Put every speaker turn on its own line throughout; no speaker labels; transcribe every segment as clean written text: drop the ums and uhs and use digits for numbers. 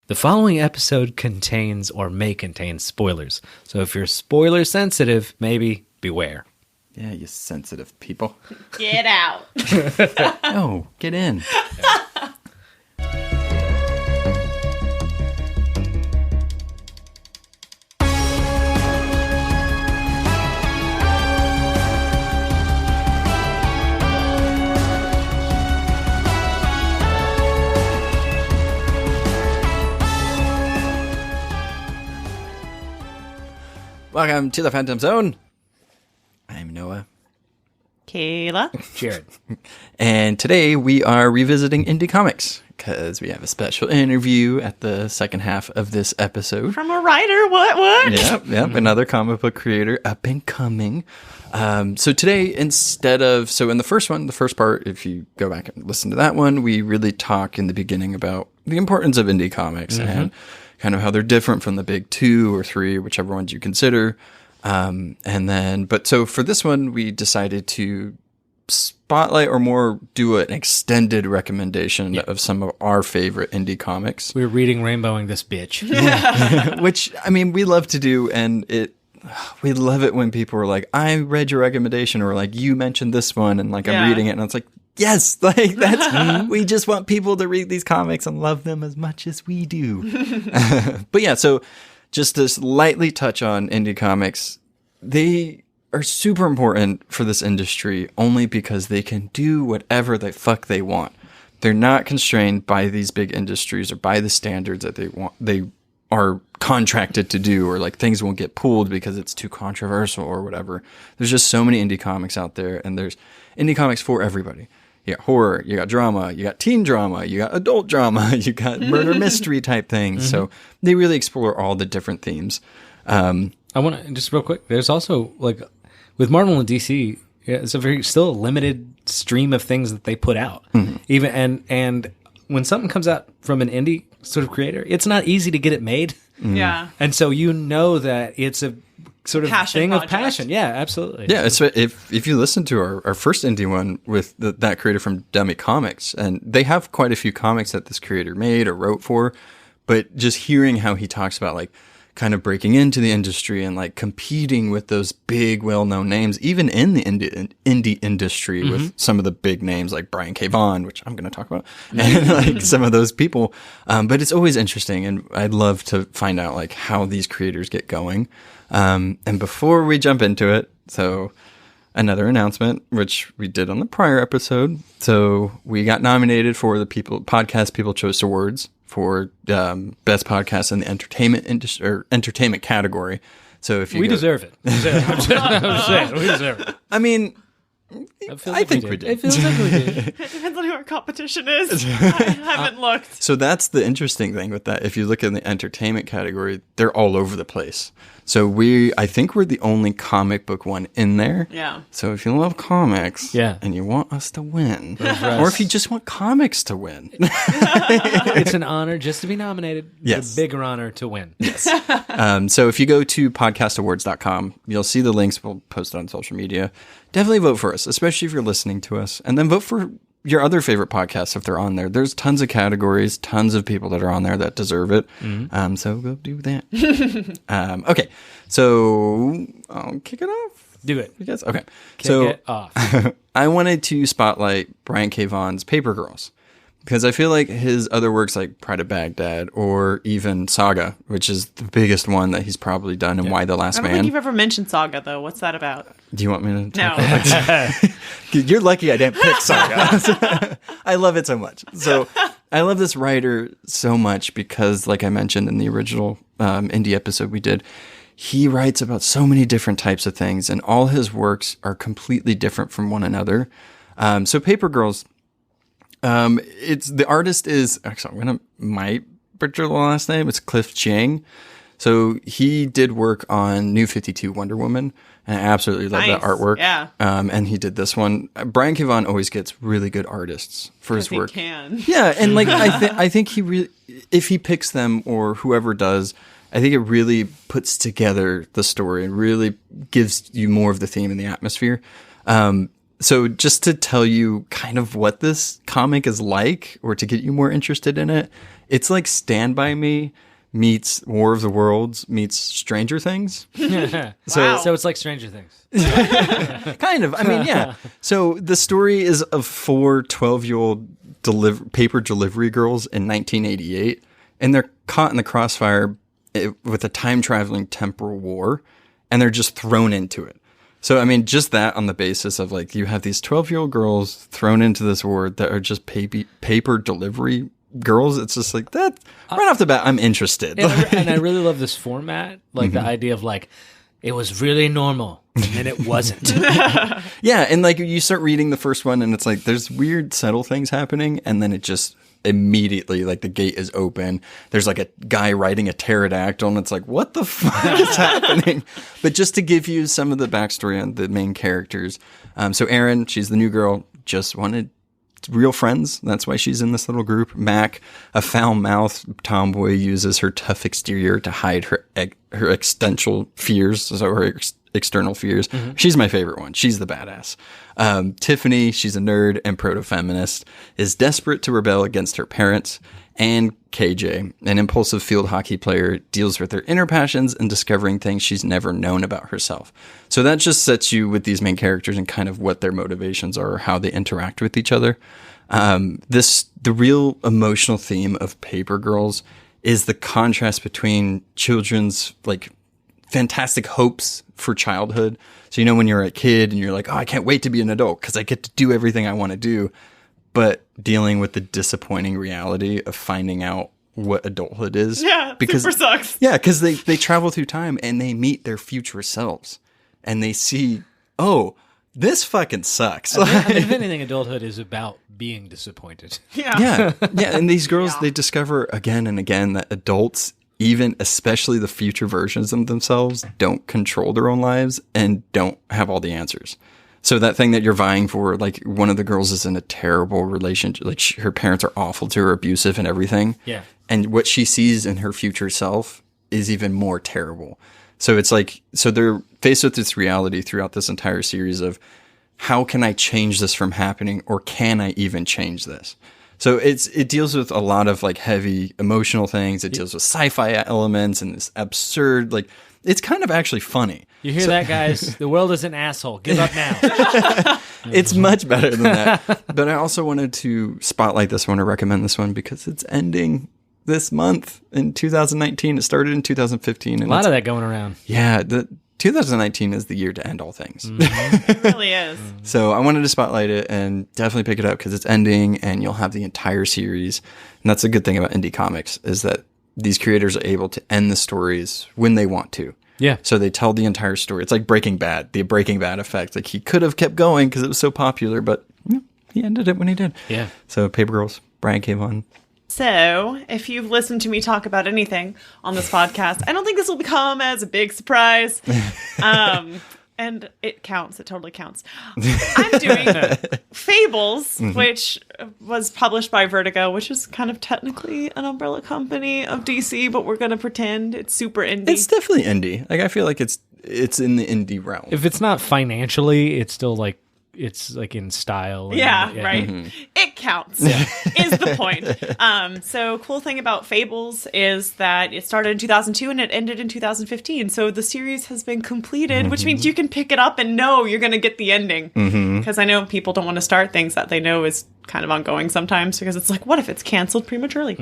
The following episode contains or may contain spoilers. So if you're spoiler sensitive, maybe beware.
Yeah, you sensitive people.
Get out.
No, get in. Welcome to the Phantom Zone. I'm Noah.
Kayla.
Jared.
And today we are revisiting indie comics because we have a special interview at the second half of this episode.
From a writer, what?
Yep, another comic book creator, up and coming. So today, in the first part, if you go back and listen to that one, we really talk in the beginning about the importance of indie comics and kind of how they're different from the big 2 or 3, whichever ones you consider. So for this one, we decided to spotlight or more do an extended recommendation of some of our favorite indie comics.
We're reading Rainbowing this bitch.
Which, I mean, we love to do, and we love it when people are like, I read your recommendation, or like, you mentioned this one, and like, I'm reading it, and it's like, yes, like that's, we just want people to read these comics and love them as much as we do. But yeah, so just to lightly touch on indie comics, they are super important for this industry only because they can do whatever the fuck they want. They're not constrained by these big industries or by the standards that they are contracted to do, or like things won't get pulled because it's too controversial or whatever. There's just so many indie comics out there, and there's indie comics for everybody. You got horror, you got drama, you got teen drama, you got adult drama, you got murder mystery type things. So they really explore all the different themes.
I want to just real quick. There's also like with Marvel and DC, it's still a limited stream of things that they put out. Even and when something comes out from an indie sort of creator, it's not easy to get it made.
Yeah.
And so you know that it's a sort of thing
project.
of passion. Yeah, absolutely.
Yeah, if you listen to our first indie one with that creator from Dummy Comics, and they have quite a few comics that this creator made or wrote for, but just hearing how he talks about like kind of breaking into the industry and like competing with those big well-known names, even in the indie industry with some of the big names like Brian K. Vaughan, which I'm going to talk about, and like some of those people. But it's always interesting, and I'd love to find out like how these creators get going. And before we jump into it, so another announcement, which we did on the prior episode. So we got nominated for the Podcast People Choice Awards for best podcast in the entertainment industry or entertainment category. So if you
deserve it. We deserve it.
I mean,
I think we did. It feels like we did.
It depends on who our competition is. I haven't looked.
So that's the interesting thing with that. If you look in the entertainment category, they're all over the place. So I think we're the only comic book one in there.
Yeah.
So if you love comics and you want us to win, or if you just want comics to win.
It's an honor just to be nominated.
Yes.
It's a bigger honor to win.
Yes. So if you go to podcastawards.com, you'll see the links. We'll post it on social media. Definitely vote for us, especially if you're listening to us. And then vote for your other favorite podcasts if they're on there. There's tons of categories, tons of people that are on there that deserve it. So go do that. Okay, so I'll kick it off.
Do it.
You guys? Okay.
Kick it off.
I wanted to spotlight Brian K. Vaughan's Paper Girls, because I feel like his other works like Pride of Baghdad or even Saga, which is the biggest one that he's probably done, and Why the Last
I
Man.
don't think you've ever mentioned Saga, though. What's that about?
Do you want me to talk
No.
about that? You're lucky I didn't pick Saga. I love it so much. So I love this writer so much because, like I mentioned in the original indie episode we did, he writes about so many different types of things, and all his works are completely different from one another. So Paper Girls, the artist is, actually, might butcher the last name. It's Cliff Chiang. So he did work on New 52 Wonder Woman, and I absolutely love that artwork.
Yeah.
And he did this one. Brian K. Vaughan always gets really good artists for his work.
He can.
Yeah, and like I think he really, if he picks them or whoever does, I think it really puts together the story and really gives you more of the theme and the atmosphere. So just to tell you kind of what this comic is like, or to get you more interested in it, it's like Stand By Me meets War of the Worlds meets Stranger Things.
So it's like Stranger Things.
Kind of. I mean, yeah. So the story is of 4 12-year-old paper delivery girls in 1988, and they're caught in the crossfire with a time-traveling temporal war, and they're just thrown into it. So, I mean, just that on the basis of, like, you have these 12-year-old girls thrown into this war that are just paper delivery girls. It's just like, that, right off the bat, I'm interested.
And I really love this format, like the idea of, like, it was really normal, and then it wasn't.
Yeah, and, like, you start reading the first one, and it's like, there's weird, subtle things happening, and then it just immediately, like, the gate is open. There's like a guy riding a pterodactyl, and it's like, what the fuck is happening? But just to give you some of the backstory on the main characters. So Erin, she's the new girl, just wanted real friends. That's why she's in this little group. Mac, a foul-mouthed tomboy, uses her tough exterior to hide her existential fears, so her external fears. She's my favorite one. She's the badass. Tiffany, she's a nerd and proto-feminist, is desperate to rebel against her parents. And KJ, an impulsive field hockey player, deals with her inner passions and discovering things she's never known about herself. So that just sets you with these main characters and kind of what their motivations are, or how they interact with each other. The real emotional theme of Paper Girls is the contrast between children's, like, fantastic hopes for childhood. So, you know, when you're a kid and you're like, oh, I can't wait to be an adult because I get to do everything I want to do. But dealing with the disappointing reality of finding out what adulthood is.
Yeah,
because,
super sucks.
Yeah, because they travel through time and they meet their future selves. And they see, oh, this fucking sucks.
If anything, adulthood is about being disappointed.
Yeah.
Yeah. And these girls, they discover again and again that adults, even especially the future versions of themselves, don't control their own lives and don't have all the answers. So that thing that you're vying for, like, one of the girls is in a terrible relationship. Like, her parents are awful to her, abusive and everything.
Yeah.
And what she sees in her future self is even more terrible. So it's like, so they're faced with this reality throughout this entire series of, how can I change this from happening, or can I even change this? So it deals with a lot of, like, heavy emotional things. It deals with sci-fi elements and this absurd, like, it's kind of actually funny.
You hear that, guys? The world is an asshole. Give up now.
It's much better than that. But I also wanted to spotlight this one or recommend this one because it's ending this month in 2019. It started in 2015. And
a lot of that going around.
Yeah. 2019 is the year to end all things.
It really is.
So I wanted to spotlight it and definitely pick it up because it's ending and you'll have the entire series. And that's a good thing about indie comics, is that these creators are able to end the stories when they want to.
Yeah.
So they tell the entire story. It's like Breaking Bad, the Breaking Bad effect. Like, he could have kept going because it was so popular, but he ended it when he did.
Yeah.
So Paper Girls, Brian came on.
So, if you've listened to me talk about anything on this podcast, I don't think this will become as a big surprise. And it counts. It totally counts. I'm doing Fables, which was published by Vertigo, which is kind of technically an umbrella company of DC, but we're going to pretend it's super indie.
It's definitely indie. Like, I feel like it's in the indie realm.
If it's not financially, it's still like, it's like in style.
Yeah, right. Mm-hmm. It counts, is the point. So cool thing about Fables is that it started in 2002 and it ended in 2015. So the series has been completed, which means you can pick it up and know you're going to get the ending. Because I know people don't want to start things that they know is kind of ongoing sometimes, because it's like, what if it's canceled prematurely?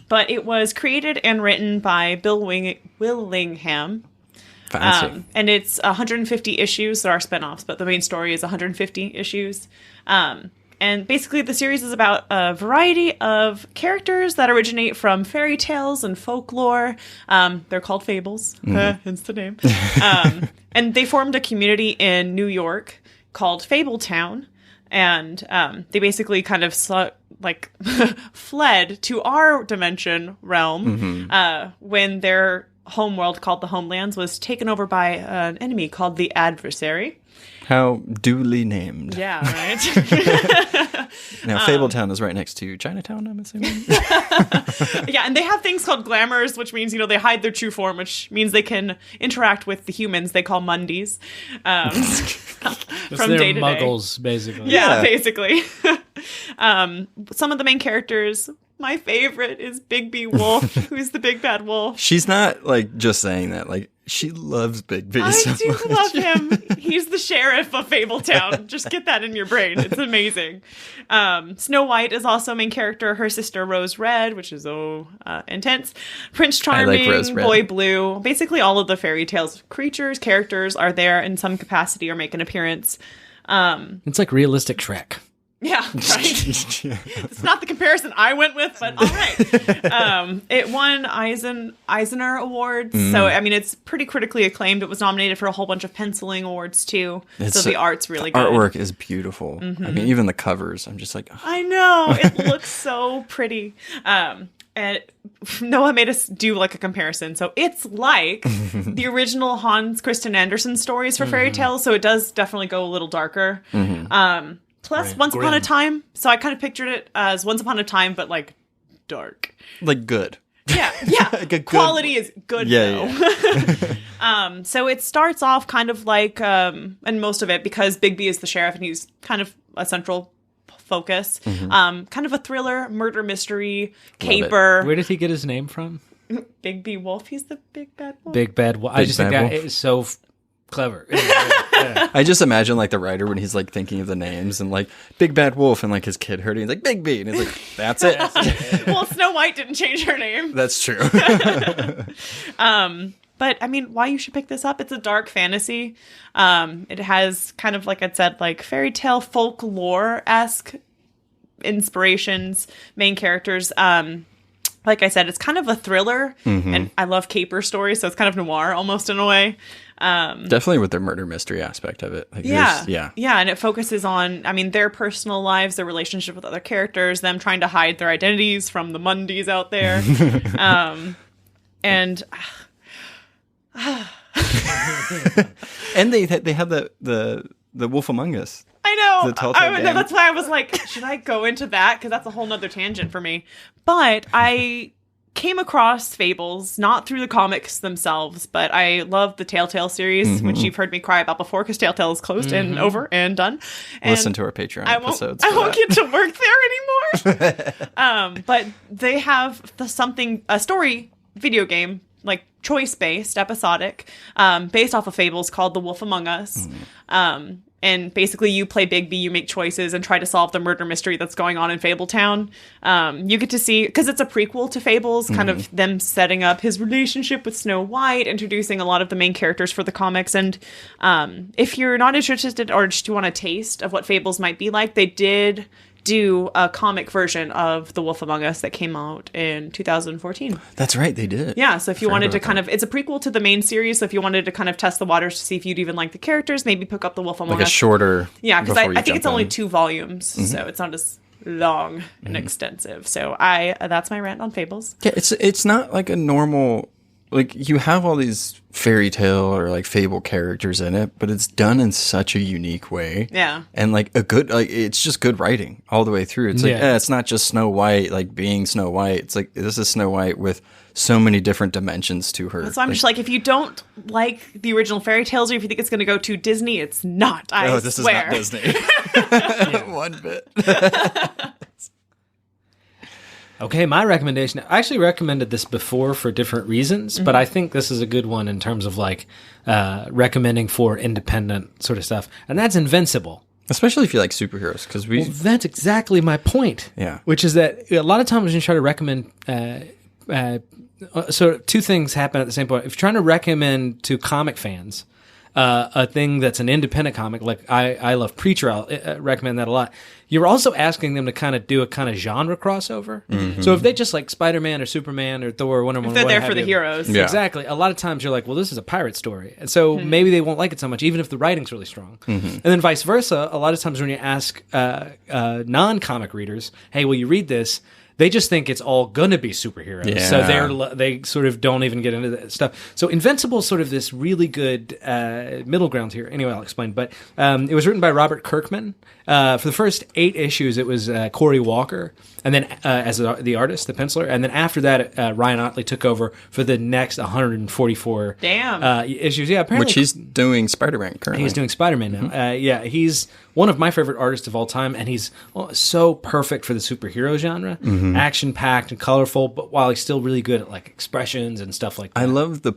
But it was created and written by Bill Willingham. And it's 150 issues. There are spinoffs, but the main story is 150 issues. And basically the series is about a variety of characters that originate from fairy tales and folklore. They're called fables, hence the name. And they formed a community in New York called Fabletown. And they basically kind of fled to our dimension realm when their homeworld, called the Homelands, was taken over by an enemy called the Adversary.
How duly named.
Yeah, right.
Now, Fabletown is right next to Chinatown, I'm assuming.
Yeah, and they have things called glamours, which means, they hide their true form, which means they can interact with the humans they call Mundies. From day to
muggles, basically.
Yeah, basically. Some of the main characters, my favorite is Big B Wolf, who's the big bad wolf.
She's not, just saying that. She loves Big B so
I do
much.
love him. He's the sheriff of Fabletown. Just get that in your brain. It's amazing. Snow White is also a main character. Her sister Rose Red, which is intense. Prince Charming,
Rose Red.
Boy Blue. Basically, all of the fairy tales creatures, characters are there in some capacity or make an appearance.
It's like realistic Shrek.
Yeah, right. It's not the comparison I went with, but all right. It won Eisner Awards, so it's pretty critically acclaimed. It was nominated for a whole bunch of penciling awards too. So the art's really good.
Artwork is beautiful. Even the covers, I'm just like, oh.
I know, it looks so pretty. And Noah made us do a comparison. So it's like the original Hans Christian Andersen stories for fairy tales. So it does definitely go a little darker. Plus, Once Upon a Time. So I kind of pictured it as Once Upon a Time, but dark.
Good.
Yeah.
Good.
Quality is good, though.
Yeah.
So it starts off kind of and most of it, because Big B is the sheriff and he's kind of a central focus. Kind of a thriller, murder mystery, caper.
Where did he get his name from?
Big B Wolf. He's the big bad wolf.
Big bad wolf. I just think that is so clever. Yeah.
I just imagine the writer when he's thinking of the names and Big Bad Wolf and his kid heard it, he's like Big B and he's like, that's it.
Well, Snow White didn't change her name.
That's true.
But why you should pick this up? It's a dark fantasy. It has kind of, like I said, fairy tale folklore-esque inspirations, main characters. Like I said, it's kind of a thriller, and I love caper stories, so it's kind of noir almost in a way.
Definitely with the murder mystery aspect of it.
Yeah, and it focuses on, their personal lives, their relationship with other characters, them trying to hide their identities from the Mundies out there, and
and they have the Wolf Among Us.
I know.
The Telltale game.
That's why I was like, should I go into that? Because that's a whole nother tangent for me. But I came across Fables, not through the comics themselves, but I love the Telltale series, which you've heard me cry about before, because Telltale is closed and over and done. And
listen to our Patreon episodes.
I won't get to work there anymore. But they have a story video game, choice-based, episodic, based off of Fables called The Wolf Among Us. And basically you play Big B, you make choices and try to solve the murder mystery that's going on in Fabletown. You get to see, because it's a prequel to Fables, kind of them setting up his relationship with Snow White, introducing a lot of the main characters for the comics. And if you're not interested or just want a taste of what Fables might be like, they did do a comic version of The Wolf Among Us that came out in 2014.
That's right, they did.
Yeah, so if you wanted to it's a prequel to the main series, so if you wanted to kind of test the waters to see if you'd even like the characters, maybe pick up The Wolf Among Us.
A shorter...
Yeah, because I think it's only 2 volumes, so it's not as long and extensive. So that's my rant on Fables.
Yeah, it's not a normal... you have all these fairy tale or fable characters in it, but it's done in such a unique way.
Yeah.
And a good, it's just good writing all the way through. It's it's not just Snow White, being Snow White. It's this is Snow White with so many different dimensions to her.
So I'm just if you don't like the original fairy tales, or if you think it's going to go to Disney, it's not.
This
swear.
is not Disney. One bit.
Okay, my recommendation, I actually recommended this before for different reasons, but I think this is a good one in terms of recommending for independent sort of stuff. And that's Invincible.
Especially if you like superheroes, because
that's exactly my point.
Yeah. Which
is that a lot of times when you try to recommend, so 2 things happen at the same point. If you're trying to recommend to comic fans a thing that's an independent comic, I love Preacher, I'll recommend that a lot. You're also asking them to kind of do a kind of genre crossover. So if they just like Spider-Man or Superman or Thor or Wonder Woman,
if they're there for the heroes.
Yeah. Exactly. A lot of times you're like, well, this is a pirate story. And so maybe they won't like it so much, even if the writing's really strong. And then vice versa, a lot of times when you ask non-comic readers, hey, will you read this? they just think it's all gonna be superheroes.
Yeah.
So they sort of don't even get into that stuff. So Invincible is sort of this really good middle ground here. Anyway, I'll explain. But it was written by Robert Kirkman. For the first 8 issues, it was Cory Walker, and then as the artist, the penciler, and then after that, Ryan Ottley took over for the next 144 issues. Yeah, apparently,
which he's doing Spider-Man currently.
He's doing Spider-Man now. Yeah, he's one of my favorite artists of all time, and he's so perfect for the superhero genre, action-packed and colorful, but while he's still really good at like expressions and stuff like that.
I love the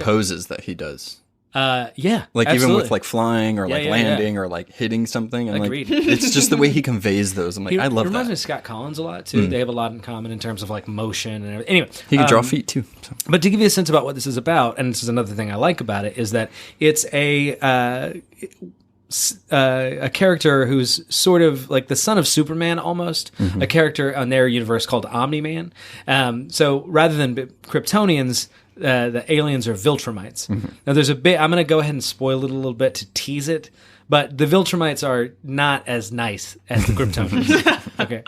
poses that he does.
Yeah,
like
absolutely.
Even with like flying or like landing or like hitting something, and
Agreed.
like it's just the way he conveys those. I'm like, I love that.
He reminds me of Scott Collins a lot too. They have a lot in common in terms of like motion and everything. Anyway,
he can draw feet too. So.
But to give you a sense about what this is about, and this is another thing I like about it, is that it's a character who's sort of like the son of Superman almost, a character on their universe called Omni-Man. So rather than Kryptonians, the aliens are Viltrumites. Now there's a bit, I'm going to go ahead and spoil it a little bit to tease it, but the Viltrumites are not as nice as the Kryptonians. Okay.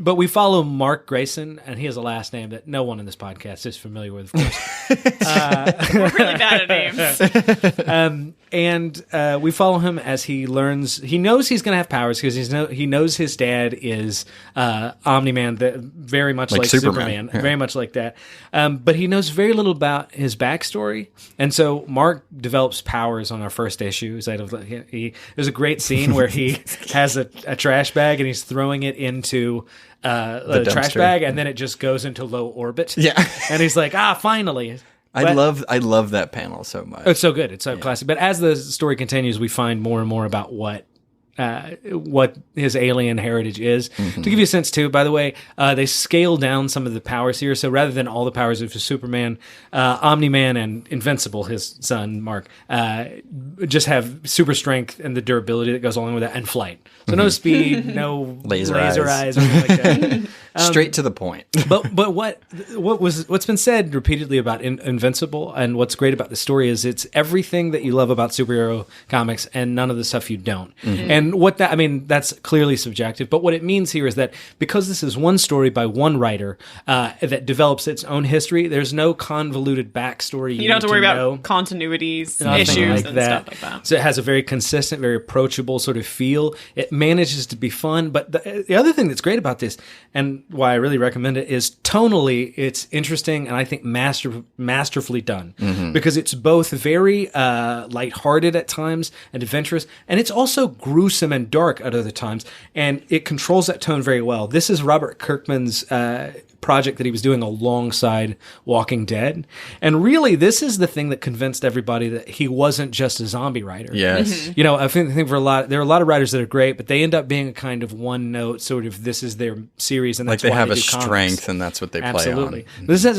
But we follow Mark Grayson, and he has a last name that no one in this podcast is familiar with, of course.
We're really bad at names.
And we follow him as he learns. He knows he's going to have powers because he knows his dad is Omni-Man, very much like Superman, very much like that. But he knows very little about his backstory, and so Mark develops powers on our first issue. There's a great scene where he has a trash bag and he's throwing it into a trash bag, and then it just goes into low orbit.
Yeah,
and he's like, finally.
I love that panel so much.
It's so good. It's so classic. But as the story continues, we find more and more about what his alien heritage is. To give you a sense, too, by the way, they scale down some of the powers here. So rather than all the powers of Superman, Omni-Man and Invincible, his son, Mark, just have super strength and the durability that goes along with that, and flight. So no speed, no laser eyes or anything like that.
Straight to the point.
but what's been said repeatedly about Invincible, and what's great about the story is it's everything that you love about superhero comics and none of the stuff you don't. And that's clearly subjective, but what it means here is that because this is one story by one writer that develops its own history, there's no convoluted backstory.
You don't have to worry about continuities, issues, and stuff like that.
So it has a very consistent, very approachable sort of feel. It manages to be fun, but the other thing that's great about this, and why I really recommend it, is tonally it's interesting and I think masterfully done, because it's both very lighthearted at times and adventurous, and it's also gruesome and dark at other times, and it controls that tone very well. This is Robert Kirkman's project that he was doing alongside Walking Dead, and really this is the thing that convinced everybody that he wasn't just a zombie writer.
Yes.
You know, I think there are a lot of writers that are great, but they end up being a kind of one note sort of, this is their series, and that's
like they
why
have
they
a
do comics.
strength, and that's what they play on.
Absolutely. This has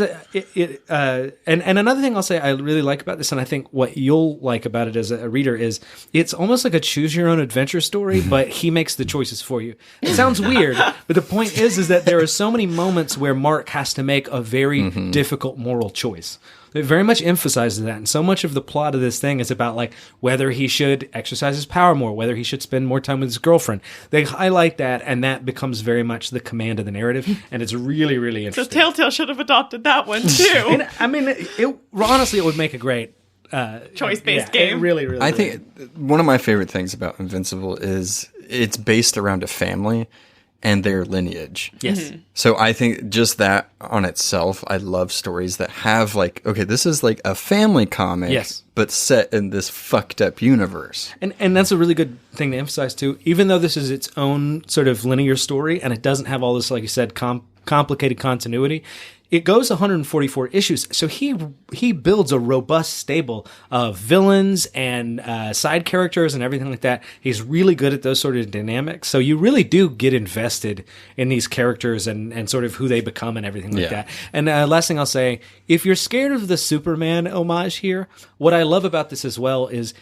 and another thing I'll say I really like about this, and I think what you'll like about it as a reader, is it's almost like a choose your own adventure story, but he makes the choices for you. It sounds weird, but the point is that there are so many moments where Mark has to make a very difficult moral choice. It very much emphasizes that, and so much of the plot of this thing is about like whether he should exercise his power more, whether he should spend more time with his girlfriend. They highlight that, and that becomes very much the command of the narrative, and it's really, really interesting.
So Telltale should have adopted that one too.
And, I mean, honestly, it would make a great
choice-based game.
It really, really.
I think one of my favorite things about Invincible is it's based around a family and their lineage.
Yes.
So I think just that on itself, I love stories that have like, okay, this is like a family comic,
yes,
but set in this fucked up universe.
And that's a really good thing to emphasize too. Even though this is its own sort of linear story and it doesn't have all this, like you said, complicated continuity, it goes 144 issues, so he builds a robust stable of villains and side characters and everything like that. He's really good at those sort of dynamics, so you really do get invested in these characters and sort of who they become and everything like that. And last thing I'll say, if you're scared of the Superman homage here, what I love about this as well is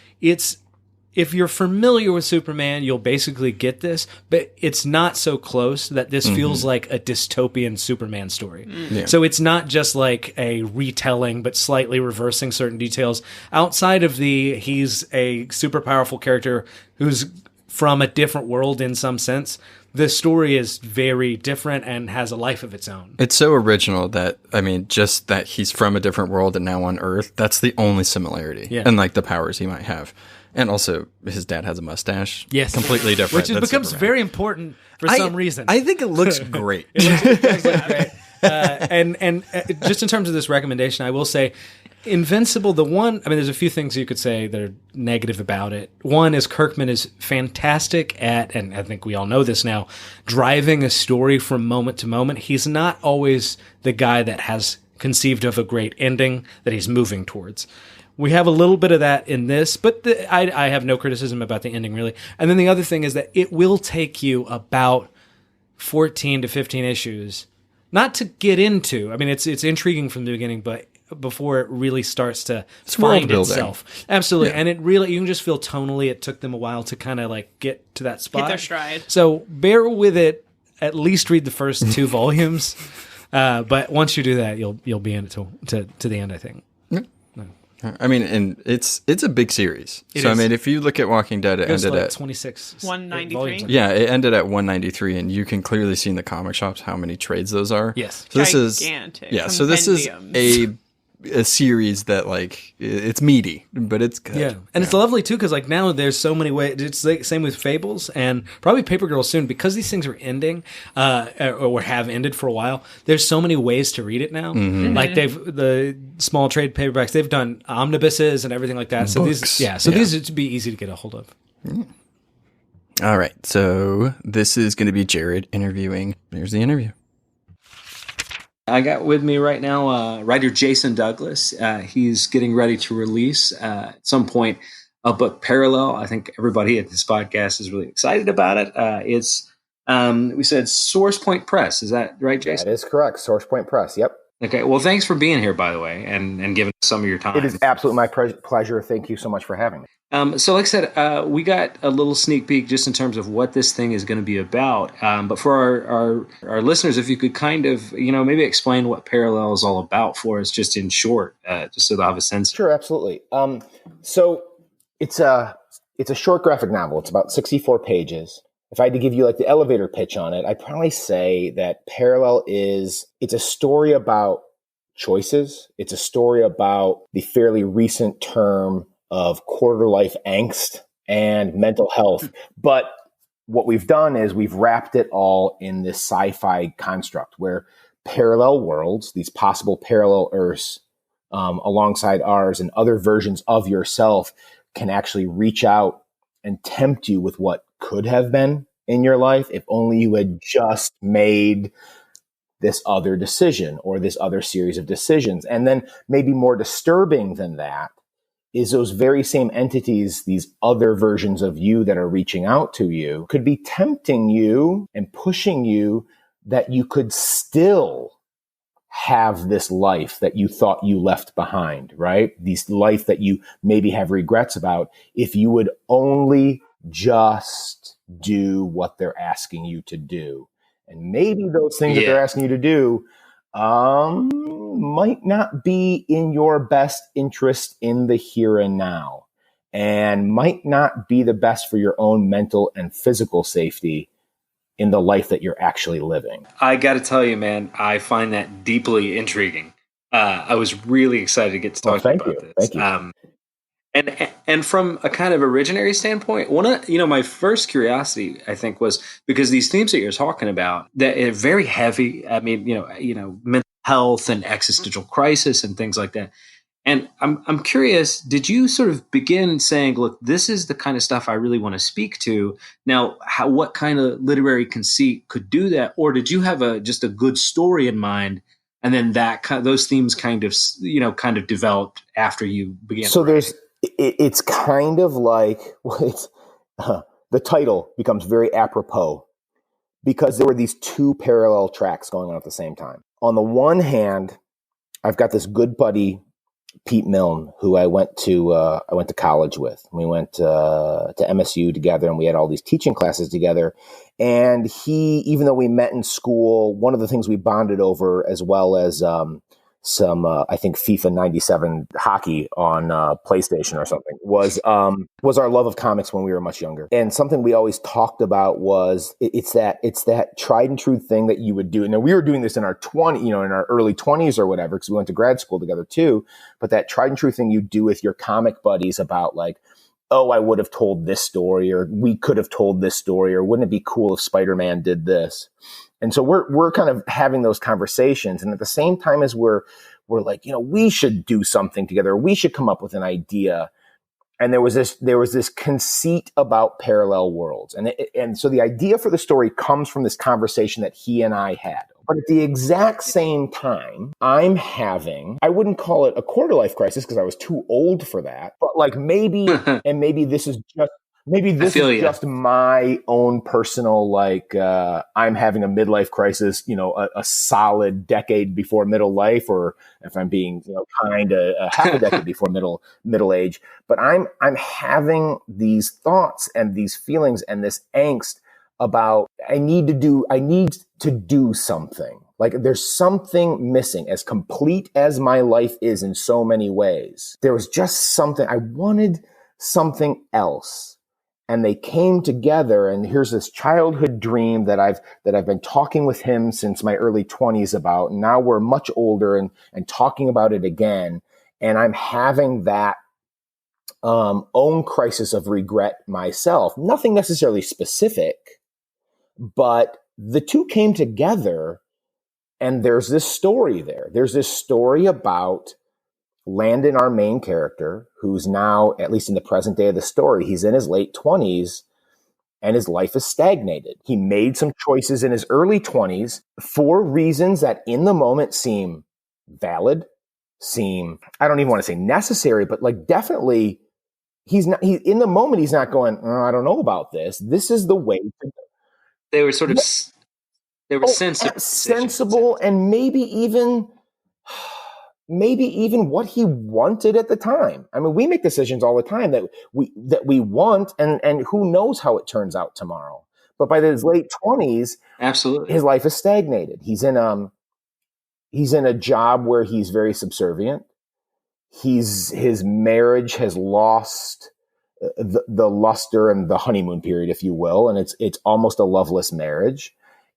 if you're familiar with Superman, you'll basically get this, but it's not so close that this feels like a dystopian Superman story. Yeah. So it's not just like a retelling, but slightly reversing certain details. Outside of he's a super powerful character who's from a different world in some sense. The story is very different and has a life of its own.
It's so original that, I mean, just that he's from a different world and now on Earth, that's the only similarity.
Yeah.
And like the powers he might have. And also, his dad has a mustache.
Yes.
Completely different.
Which becomes
Superman.
very important for some reason.
I think it looks great.
And just in terms of this recommendation, I will say Invincible, there's a few things you could say that are negative about it. One is Kirkman is fantastic at, and I think we all know this now, driving a story from moment to moment. He's not always the guy that has conceived of a great ending that he's moving towards. We have a little bit of that in this, but I have no criticism about the ending, really. And then the other thing is that it will take you about 14 to 15 issues, not to get into. I mean, it's intriguing from the beginning, but before it really starts to find itself. Absolutely. Yeah. And it really, you can just feel tonally, it took them a while to kind of like get to that spot.
Hit their stride.
So bear with it. At least read the first 2 volumes. But once you do that, you'll be in it to the end, I think.
I mean, and it's a big series.
It
so,
is.
I mean, if you look at Walking Dead, it ended at
26.
193.
Yeah, it ended at 193, and you can clearly see in the comic shops how many trades those are.
Yes.
So this is
gigantic.
Yeah, so this is a series that, like, it's meaty, but it's good.
Yeah, and it's lovely too because like now there's so many ways. It's the same with Fables and probably Paper Girl soon because these things are ending or have ended for a while. There's so many ways to read it now. Mm-hmm. Like the small trade paperbacks, they've done omnibuses and everything like that. So
Books.
These would be easy to get a hold of.
Mm. All right, so this is going to be Jared interviewing. Here's the interview.
I got with me right now writer Jason Douglas. He's getting ready to release at some point a book, Parallel. I think everybody at this podcast is really excited about it. It's we said Source Point Press. Is that right, Jason?
That is correct. Source Point Press. Yep.
Okay. Well, thanks for being here, by the way, and giving us some of your time.
It is absolutely my pleasure. Thank you so much for having me.
So like I said, we got a little sneak peek just in terms of what this thing is going to be about. But for our listeners, if you could kind of, maybe explain what Parallel is all about for us, just in short, just so they'll have a sense.
Sure, absolutely. So it's a short graphic novel. It's about 64 pages. If I had to give you like the elevator pitch on it, I'd probably say that Parallel it's a story about choices. It's a story about the fairly recent term of quarter life angst and mental health. But what we've done is we've wrapped it all in this sci-fi construct where parallel worlds, these possible parallel Earths alongside ours and other versions of yourself can actually reach out and tempt you with what could have been in your life if only you had just made this other decision or this other series of decisions. And then maybe more disturbing than that is those very same entities, these other versions of you that are reaching out to you, could be tempting you and pushing you that you could still have this life that you thought you left behind, right? This life that you maybe have regrets about if you would only just do what they're asking you to do. And maybe those things that they're asking you to do might not be in your best interest in the here and now, and might not be the best for your own mental and physical safety in the life that you're actually living.
I got to tell you, man, I find that deeply intriguing. I was really excited to get to talk about this.
Thank you.
And from a kind of originary standpoint, one of my first curiosity, I think, was because these themes that you're talking about that are very heavy. I mean, mental health and existential crisis and things like that. And I'm curious, did you sort of begin saying, look, this is the kind of stuff I really want to speak to? Now, what kind of literary conceit could do that? Or did you have just a good story in mind? And then those themes kind of developed after you began.
So it's kind of like the title becomes very apropos because there were these two parallel tracks going on at the same time. On the one hand, I've got this good buddy, Pete Milne, who I went to college with. We went to MSU together, and we had all these teaching classes together. And he, even though we met in school, one of the things we bonded over, as well as I think FIFA 97 hockey on PlayStation or something, was our love of comics when we were much younger. And something we always talked about was it's that tried and true thing that you would do. Now, we were doing this in our in our early 20s or whatever, because we went to grad school together too. But that tried and true thing you do with your comic buddies about like, oh, I would have told this story, or we could have told this story, or wouldn't it be cool if Spider-Man did this? And so we're kind of having those conversations. And at the same time as we're like, we should do something together. We should come up with an idea. And there was this conceit about parallel worlds. And so the idea for the story comes from this conversation that he and I had. But at the exact same time, I wouldn't call it a quarter life crisis because I was too old for that. But like maybe this is just my own personal, like, I'm having a midlife crisis, a solid decade before middle life, or if I'm being, kind of half a decade before middle age. But I'm having these thoughts and these feelings and this angst about I need to do something. Like there's something missing. As complete as my life is in so many ways, there was just something. I wanted something else. And they came together, and here's this childhood dream that I've been talking with him since my early 20s about. And now we're much older and talking about it again. And I'm having that own crisis of regret myself. Nothing necessarily specific, but the two came together, and there's this story there. There's this story about Landon, our main character, who's now, at least in the present day of the story, he's in his late 20s and his life is stagnated. He made some choices in his early 20s for reasons that in the moment seem valid, I don't even want to say necessary, but like definitely in the moment, he's not going, I don't know about this. This is the way to go.
They were sensible and maybe even what he wanted at the time. I mean, we make decisions all the time that we want, and who knows how it turns out tomorrow. But by his late 20s, absolutely,
his life is stagnated. He's in a job where he's very subservient. His marriage has lost the luster and the honeymoon period, if you will, and it's almost a loveless marriage.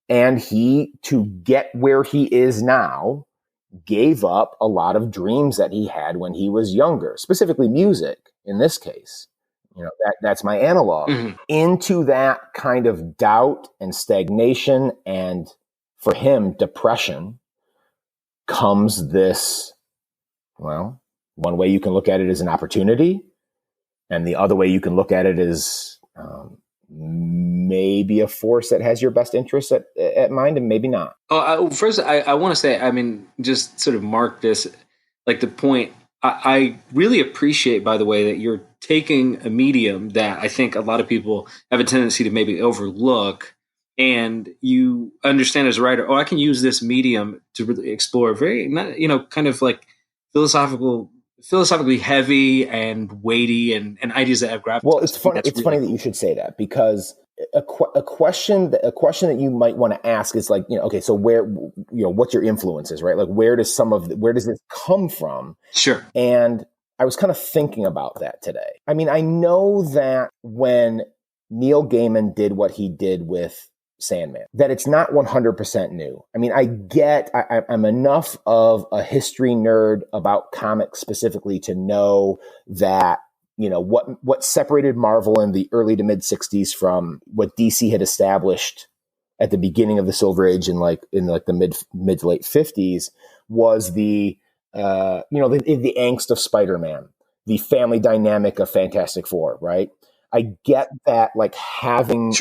And he, to get where he is now, gave up a lot of dreams that he had when he was younger, specifically music in this case. That's my analog. Mm-hmm. Into that kind of doubt and stagnation, and for him, depression, comes this, well, one way you can look at it as an opportunity, and the other way you can look at it is maybe a force that has your best interests at mind, and maybe not.
First, I want to say, I mean, just sort of mark this, like the point. I really appreciate, by the way, that you're taking a medium that I think a lot of people have a tendency to maybe overlook, and you understand as a writer, I can use this medium to really explore very, kind of like philosophically heavy and weighty and ideas that have gravitas.
Well, it's funny. It's funny that you should say that, because a question that you might want to ask is like, okay, so where, what's your influences, right? Like, where does this come from?
Sure. And
I was kind of thinking about that today. I mean, I know that when Neil Gaiman did what he did with Sandman, that it's not 100% new. I mean, I'm enough of a history nerd about comics specifically to know that, what separated Marvel in the early to mid 60s from what DC had established at the beginning of the Silver Age in the mid to late 50s was the angst of Spider-Man, the family dynamic of Fantastic Four, right? I get that, like, having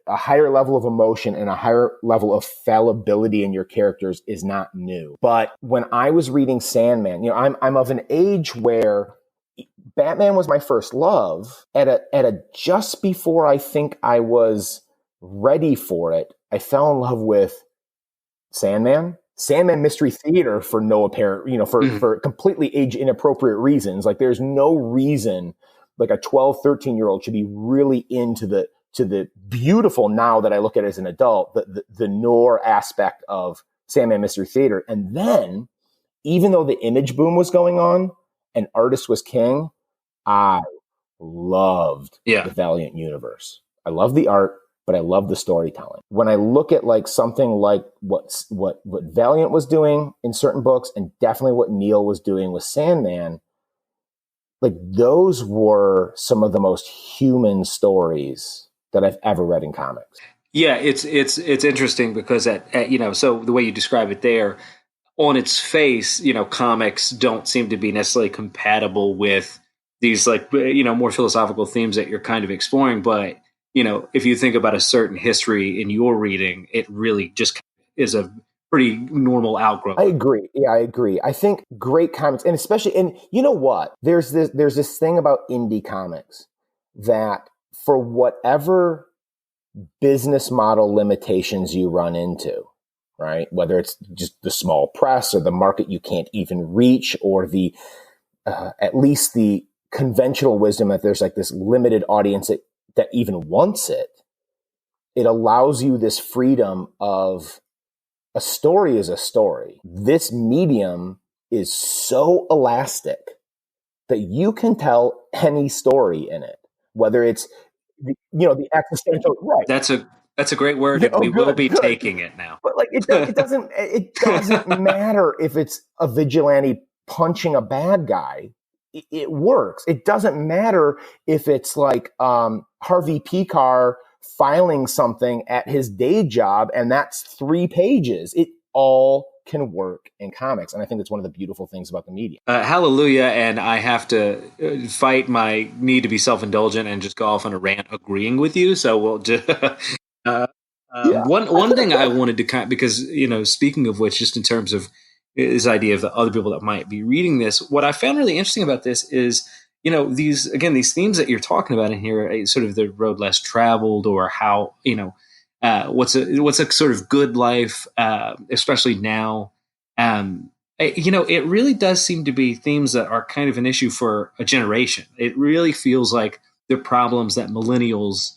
a higher level of emotion and a higher level of fallibility in your characters is not new. But when I was reading Sandman, I'm of an age where Batman was my first love. At a just before I think I was ready for it, I fell in love with Sandman Mystery Theater for no apparent, for completely age inappropriate reasons. Like, there's no reason like a 12, 13-year-old should be really into the beautiful, now that I look at it as an adult, the noir aspect of Sandman Mystery Theater. And then even though the image boom was going on and artist was king, I loved the Valiant universe. I love the art, but I love the storytelling. When I look at like something like what Valiant was doing in certain books, and definitely what Neil was doing with Sandman, like those were some of the most human stories that I've ever read in comics.
Yeah, it's interesting because so the way you describe it there, on its face, comics don't seem to be necessarily compatible with these like, more philosophical themes that you're kind of exploring. But, if you think about a certain history in your reading, it really just is a pretty normal outgrowth.
I agree. Yeah, I agree. I think great comics, and especially, and you know what? There's this thing about indie comics that for whatever business model limitations you run into, right? Whether it's just the small press or the market you can't even reach, or the at least the conventional wisdom that there's like this limited audience that even wants it, it allows you this freedom of a story is a story. This medium is so elastic that you can tell any story in it, whether it's the existential, right?
That's a great word. Yeah, we will be taking it now.
But like it doesn't matter if it's a vigilante punching a bad guy. It works. It doesn't matter if it's like Harvey Pekar filing something at his day job and that's 3 pages. It all can work in comics. And I think that's one of the beautiful things about the medium.
Hallelujah. And I have to fight my need to be self-indulgent and just go off on a rant agreeing with you. So we'll just... One thing I wanted to because, speaking of which, just in terms of this idea of the other people that might be reading this, what I found really interesting about this is, these themes that you're talking about in here, sort of the road less traveled, or how, what's a sort of good life, especially now. It really does seem to be themes that are kind of an issue for a generation. It really feels like the problems that millennials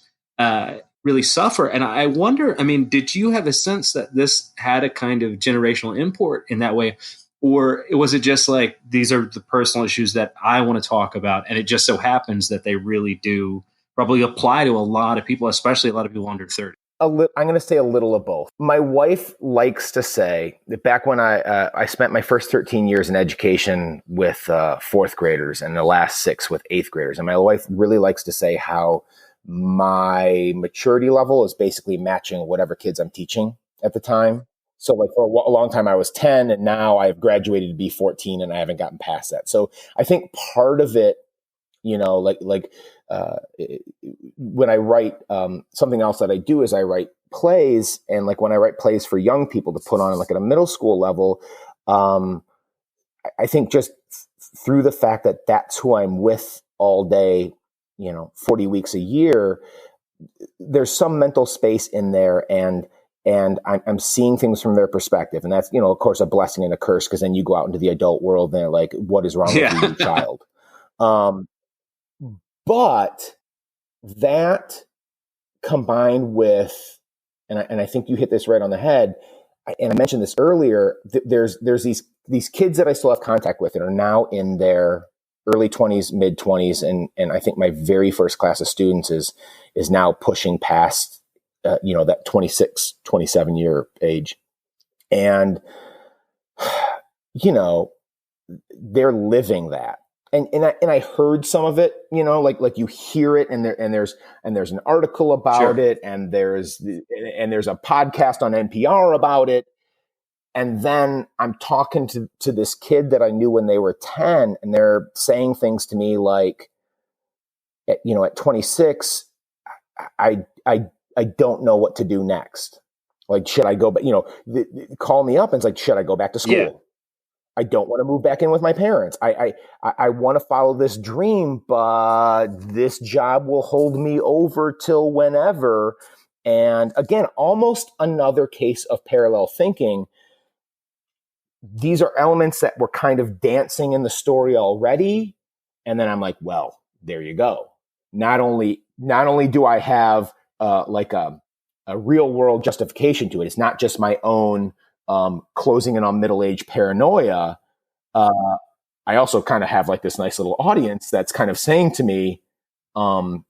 really suffer. And I wonder, did you have a sense that this had a kind of generational import in that way? Or was it just like, these are the personal issues that I want to talk about, and it just so happens that they really do probably apply to a lot of people, especially a lot of people under 30?
I'm going to say a little of both. My wife likes to say that back when I spent my first 13 years in education with 4th graders and the last 6 with 8th graders. And my wife really likes to say how my maturity level is basically matching whatever kids I'm teaching at the time. So like for a long time I was 10, and now I've graduated to be 14 and I haven't gotten past that. So I think part of it, when I write, something else that I do is I write plays, and like when I write plays for young people to put on like at a middle school level, I think just through the fact that that's who I'm with all day, 40 weeks a year, there's some mental space in there, and I'm seeing things from their perspective. And that's, of course, a blessing and a curse, because then you go out into the adult world and they're like, what is wrong with you, child? But that combined with, and I think you hit this right on the head, and I mentioned this earlier, there's these kids that I still have contact with that are now in their early 20s, mid 20s. And I think my very first class of students is now pushing past, that 26, 27 year age. And, they're living that. And I heard some of it, like you hear it, and there's an article about it, and there's a podcast on NPR about it. And then I'm talking to this kid that I knew when they were 10, and they're saying things to me like, at 26, I don't know what to do next. Like, should I go back? Call me up and it's like, should I go back to school? Yeah. I don't want to move back in with my parents. I want to follow this dream, but this job will hold me over till whenever. And again, almost another case of parallel thinking. These are elements that were kind of dancing in the story already. And then I'm like, well, there you go. Not only do I have like a real world justification to it, it's not just my own closing in on middle-age paranoia, I also kind of have like this nice little audience that's kind of saying to me,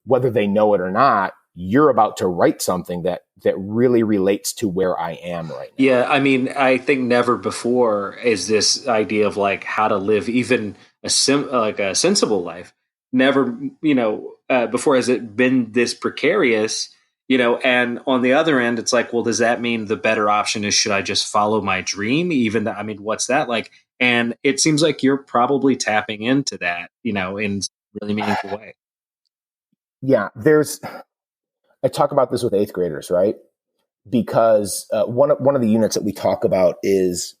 whether they know it or not, you're about to write something that really relates to where I am right now.
Yeah, I mean, I think never before is this idea of like how to live even a sensible life. Never, before has it been this precarious. And on the other end, it's like, well, does that mean the better option is should I just follow my dream? Even that, I mean, what's that like? And it seems like you're probably tapping into that, in a really meaningful way.
Yeah, I talk about this with eighth graders, right? Because one of the units that we talk about is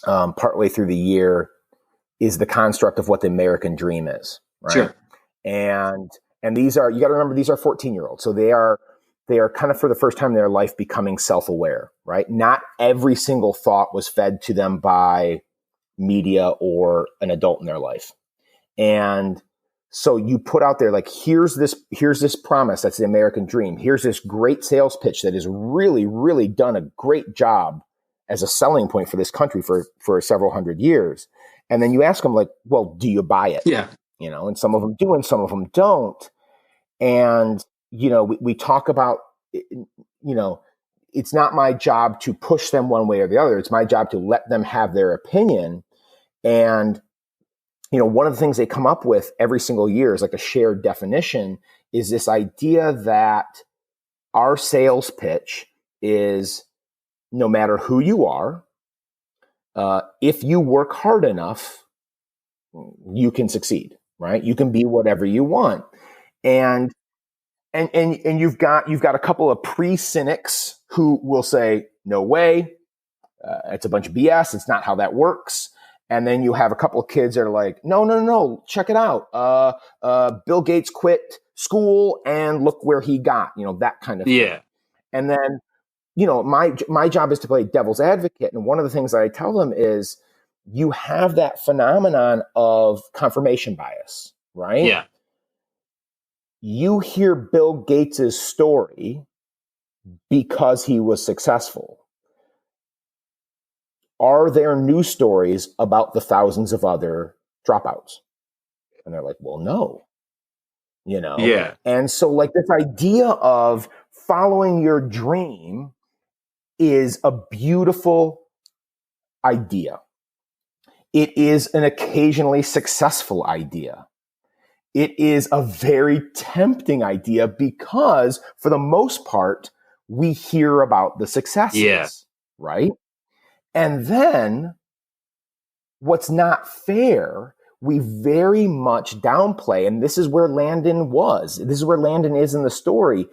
partway through the year is the construct of what the American dream is, right?
Sure.
And these are, you got to remember, these are 14-year-olds, so they are kind of for the first time in their life becoming self-aware, right? Not every single thought was fed to them by media or an adult in their life, and so you put out there like, here's this promise that's the American dream. Here's this great sales pitch that has really, really done a great job as a selling point for this country for several hundred years. And then you ask them like, well, do you buy it?
Yeah.
And some of them do and some of them don't. And, we talk about, it's not my job to push them one way or the other. It's my job to let them have their opinion. And one of the things they come up with every single year is like a shared definition is this idea that our sales pitch is no matter who you are, if you work hard enough, you can succeed, right? You can be whatever you want. And you've got a couple of pre-cynics who will say, no way, it's a bunch of BS. It's not how that works. And then you have a couple of kids that are like, no, check it out. Bill Gates quit school and look where he got, that kind of thing.
Yeah.
And then, my job is to play devil's advocate. And one of the things that I tell them is you have that phenomenon of confirmation bias, right?
Yeah.
You hear Bill Gates's story because he was successful. Are there news stories about the thousands of other dropouts? And they're like, well, no,
Yeah.
And so like this idea of following your dream is a beautiful idea. It is an occasionally successful idea. It is a very tempting idea because for the most part, we hear about the successes, right? And then what's not fair, we very much downplay. And this is where Landon was. This is where Landon is in the story.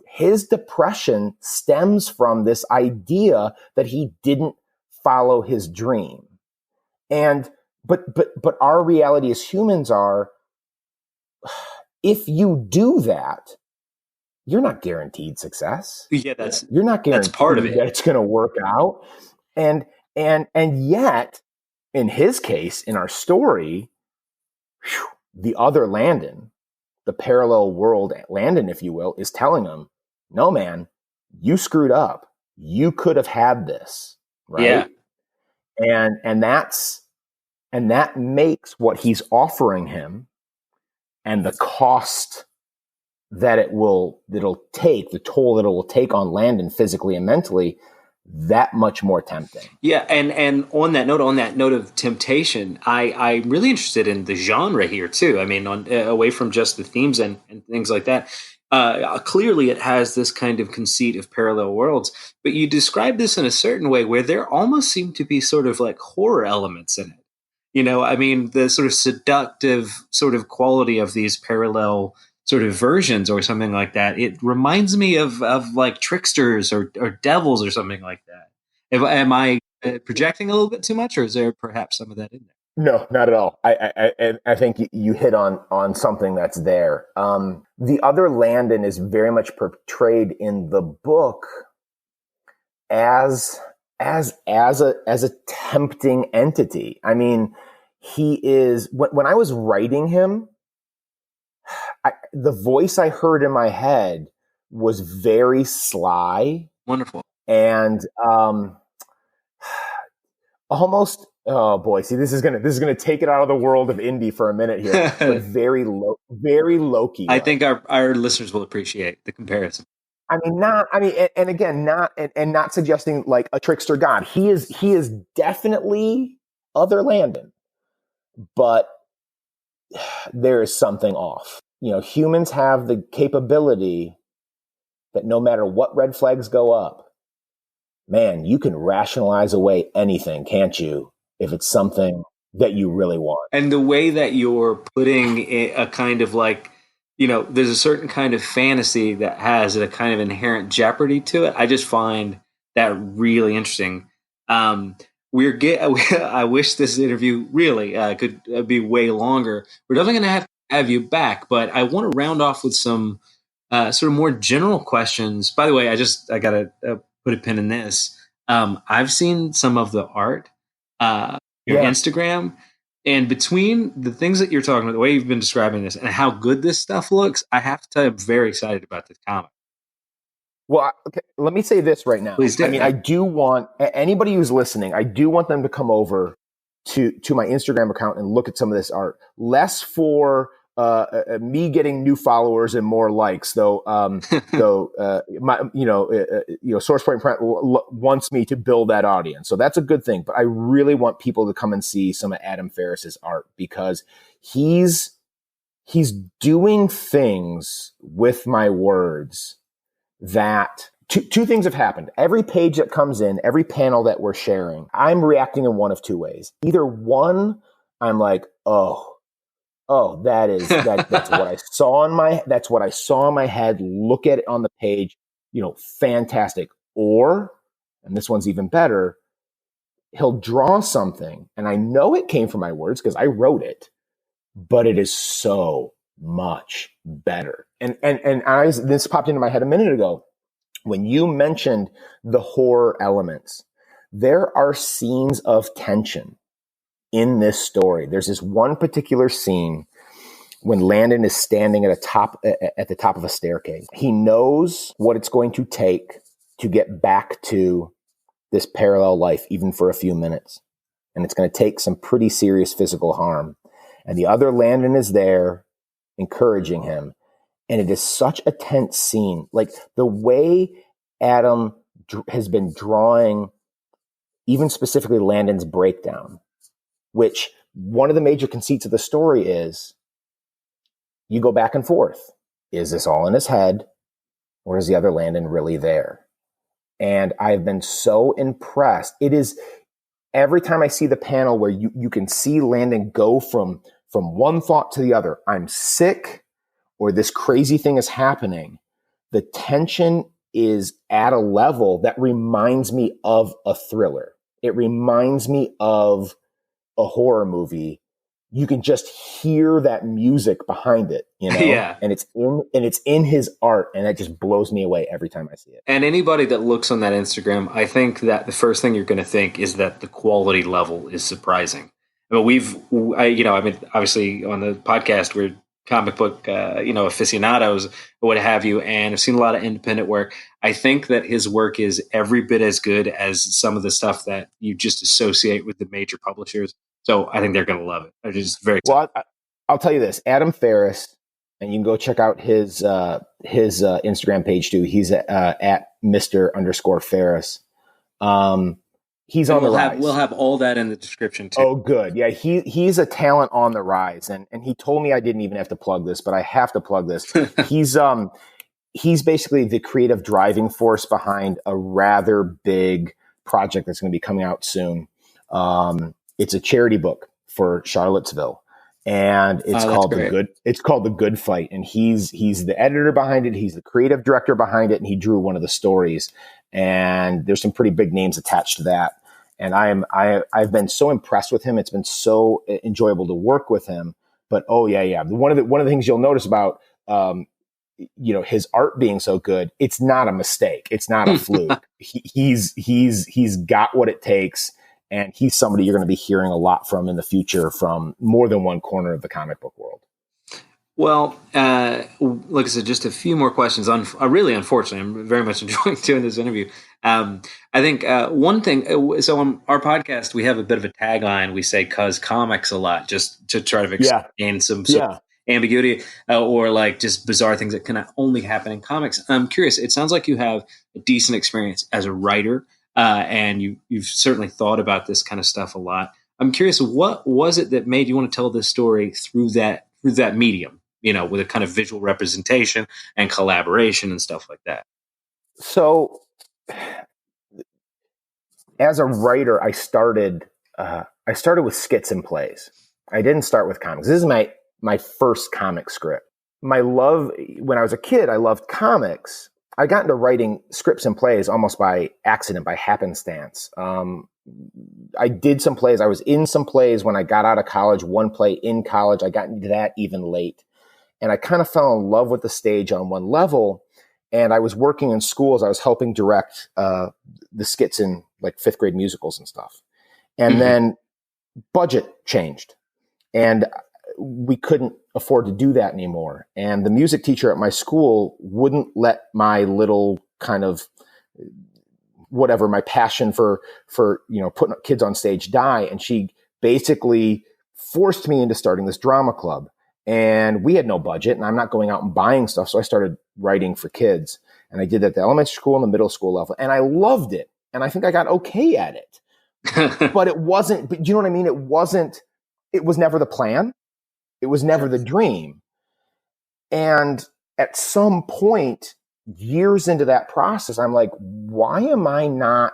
His depression stems from this idea that he didn't follow his dream. And, but our reality as humans are, if you do that, you're not guaranteed success.
Yeah.
You're not guaranteed
that's part of it.
that it's going to work out. And yet, in his case, in our story, the other Landon, the parallel world Landon, if you will, is telling him, no, man, you screwed up. You could have had this, right? Yeah. And that makes what he's offering him and the cost that it'll take, the toll that it will take on Landon physically and mentally, that much more tempting. Yeah,
and on that note of temptation, I'm really interested in the genre here too. I mean, away from just the themes and things like that. Clearly, it has this kind of conceit of parallel worlds, but you describe this in a certain way where there almost seem to be sort of like horror elements in it. I mean, the sort of seductive sort of quality of these parallel sort of versions or something like that. It reminds me of like tricksters or devils or something like that. Am I projecting a little bit too much, or is there perhaps some of that in there?
No, not at all. I think you hit on something that's there. The other Landon is very much portrayed in the book as a tempting entity. I mean, he is, when I was writing him, the voice I heard in my head was very sly.
Wonderful.
And almost Oh boy, see, this is gonna take it out of the world of indie for a minute here, but very low key.
I think our listeners will appreciate the comparison.
I mean, and again, and not suggesting like a trickster god. He is definitely other Landon, but there is something off. Humans have the capability that no matter what red flags go up, man, you can rationalize away anything, can't you? If it's something that you really want.
And the way that you're putting a kind of like, there's a certain kind of fantasy that has a kind of inherent jeopardy to it. I just find that really interesting. I wish this interview really could be way longer. We're definitely going to have you back, but I want to round off with some sort of more general questions. By the way, I got to put a pin in this. I've seen some of the art, your Instagram, and between the things that you're talking about, the way you've been describing this and how good this stuff looks, I have to tell you, I'm very excited about this comic.
Well, okay, let me say this right now.
Please do.
I mean, I do want anybody who's listening, I do want them to come over to my Instagram account and look at some of this art. Less for me getting new followers and more likes, though. Source Point Print wants me to build that audience, so that's a good thing. But I really want people to come and see some of Adam Ferris's art because he's doing things with my words that two things have happened. Every page that comes in, every panel that we're sharing, I'm reacting in one of two ways. Either one, I'm like, oh, that's what I saw in my head. Look at it on the page, fantastic. Or, and this one's even better, he'll draw something and I know it came from my words because I wrote it, but it is so much better. And this popped into my head a minute ago. When you mentioned the horror elements, there are scenes of tension in this story. There's this one particular scene when Landon is standing at the top of a staircase. He knows what it's going to take to get back to this parallel life, even for a few minutes. And it's going to take some pretty serious physical harm. And the other Landon is there encouraging him. And it is such a tense scene. Like the way Adam has been drawing, even specifically Landon's breakdown, which one of the major conceits of the story is you go back and forth. Is this all in his head or is the other Landon really there? And I've been so impressed. It is every time I see the panel where you can see Landon go from one thought to the other. I'm sick or this crazy thing is happening. The tension is at a level that reminds me of a thriller. It reminds me of a horror movie. You can just hear that music behind it,
Yeah.
And it's in his art, and that just blows me away every time I see it.
And anybody that looks on that Instagram, I think that the first thing you're going to think is that the quality level is surprising. I mean, obviously on the podcast, we're comic book, aficionados or what have you, and I've seen a lot of independent work. I think that his work is every bit as good as some of the stuff that you just associate with the major publishers. So I think they're going to love it. I'm just very excited.
Well, I'll tell you this, Adam Ferris, and you can go check out his Instagram page too. He's at Mr._Ferris. He's on the rise.
We'll have all that in the description too.
Oh, good. Yeah, he's a talent on the rise, and he told me I didn't even have to plug this, but I have to plug this. He's basically the creative driving force behind a rather big project that's going to be coming out soon. It's a charity book for Charlottesville, and it's called The Good Fight. And he's the editor behind it. He's the creative director behind it, and he drew one of the stories. And there's some pretty big names attached to that. And I've been so impressed with him. It's been so enjoyable to work with him. But one of the things you'll notice about his art being so good, it's not a mistake. It's not a fluke. He's got what it takes. And he's somebody you're going to be hearing a lot from in the future from more than one corner of the comic book world.
Well, like I said, just a few more questions. Really, unfortunately, I'm very much enjoying doing this interview. I think one thing, so on our podcast, we have a bit of a tagline. We say, "Cause comics" a lot, just to try to explain some sort of ambiguity or like just bizarre things that can only happen in comics. I'm curious. It sounds like you have a decent experience as a writer, and you've certainly thought about this kind of stuff a lot. I'm curious, what was it that made you want to tell this story through that medium? With a kind of visual representation and collaboration and stuff like that.
So, as a writer, I started with skits and plays. I didn't start with comics. This is my first comic script. My love, when I was a kid, I loved comics. I got into writing scripts and plays almost by accident, by happenstance. I did some plays. I was in some plays when I got out of college, one play in college. I got into that even late. And I kind of fell in love with the stage on one level. And I was working in schools. I was helping direct the skits in like fifth grade musicals and stuff. And then budget changed. And we couldn't afford to do that anymore. And the music teacher at my school wouldn't let my little kind of whatever, my passion for putting kids on stage die. And she basically forced me into starting this drama club. And we had no budget, and I'm not going out and buying stuff. So I started writing for kids. And I did that at the elementary school and the middle school level. And I loved it. And I think I got okay at it. But it wasn't, but you know what I mean? It was never the plan. It was never the dream. And at some point, years into that process, I'm like, why am I not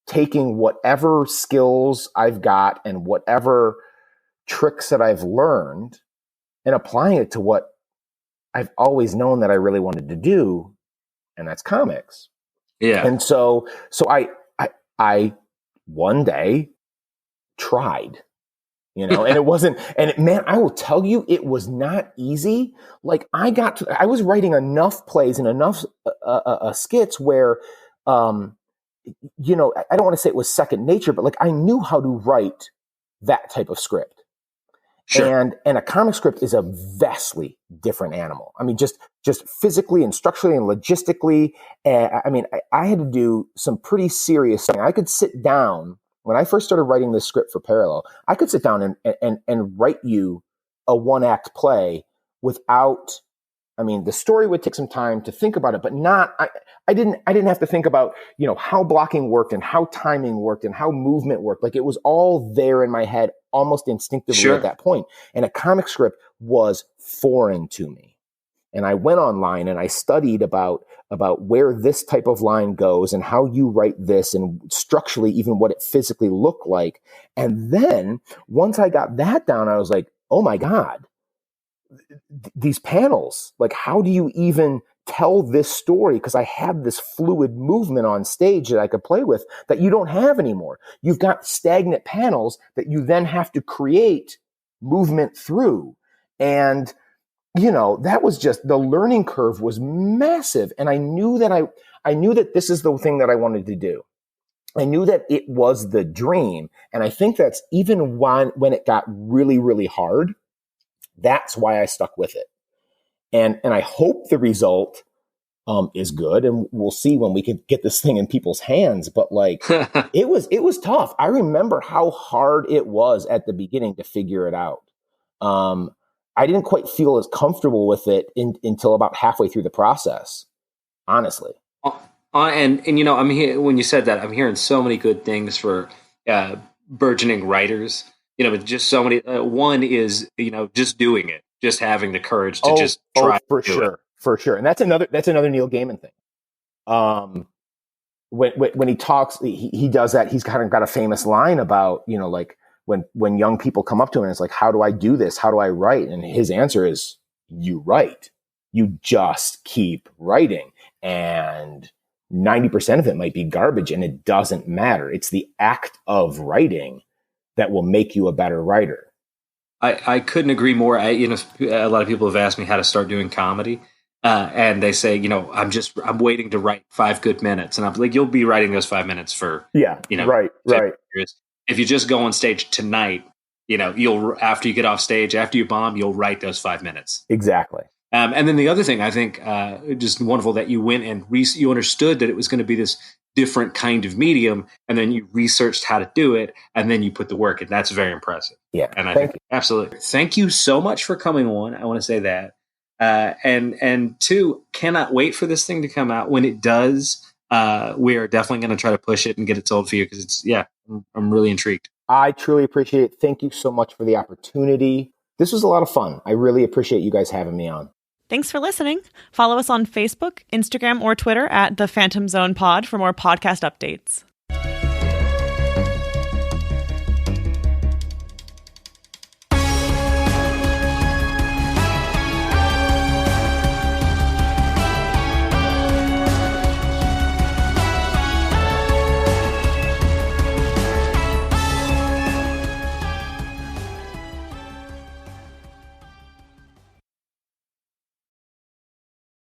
taking whatever skills I've got and whatever tricks that I've learned and applying it to what I've always known that I really wanted to do, and that's comics.
Yeah.
And so I one day tried, and it wasn't, man, I will tell you, it was not easy. Like I was writing enough plays and enough skits where, I don't want to say it was second nature, but like I knew how to write that type of script. Sure. And a comic script is a vastly different animal. I mean, just physically and structurally and logistically. I had to do some pretty serious things. I could sit down when I first started writing this script for Parallel. I could sit down and write you a 1-act play without. I mean, the story would take some time to think about it, but not. I didn't have to think about how blocking worked and how timing worked and how movement worked. Like it was all there in my head almost instinctively at that point. And a comic script was foreign to me. And I went online and I studied about where this type of line goes and how you write this and structurally even what it physically looked like. And then once I got that down, I was like, oh my God. These panels, like how do you even tell this story? Because I have this fluid movement on stage that I could play with that you don't have anymore. You've got stagnant panels that you then have to create movement through. And, that was just, the learning curve was massive. And I knew that this is the thing that I wanted to do. I knew that it was the dream. And I think that's even when it got really, really hard. That's why I stuck with it. And I hope the result is good. And we'll see when we can get this thing in people's hands. But like, it was tough. I remember how hard it was at the beginning to figure it out. I didn't quite feel as comfortable with it until about halfway through the process, honestly.
And I'm here when you said that, I'm hearing so many good things for burgeoning writers. But just so many. One is, just doing it, just having the courage to just try.
For sure. And that's another Neil Gaiman thing. When he talks, he does that. He's kind of got a famous line about, like when young people come up to him and it's like, how do I do this? How do I write? And his answer is, you write. You just keep writing. And 90% of it might be garbage and it doesn't matter. It's the act of writing that will make you a better writer.
I couldn't agree more. A lot of people have asked me how to start doing comedy. And they say, I'm waiting to write 5 good minutes. And I'm like, you'll be writing those 5 minutes for,
right.
Years. If you just go on stage tonight, you'll, after you get off stage, after you bomb, you'll write those 5 minutes.
Exactly.
And then the other thing, I think, just wonderful that you went and you understood that it was going to be this different kind of medium, and then you researched how to do it, and then you put the work in. That's very impressive.
Yeah.
And I think absolutely. Thank you so much for coming on. I want to say that. And two, cannot wait for this thing to come out. When it does, we are definitely going to try to push it and get it sold for you, because I'm really intrigued.
I truly appreciate it. Thank you so much for the opportunity. This was a lot of fun. I really appreciate you guys having me on.
Thanks for listening. Follow us on Facebook, Instagram, or Twitter at The Phantom Zone Pod for more podcast updates.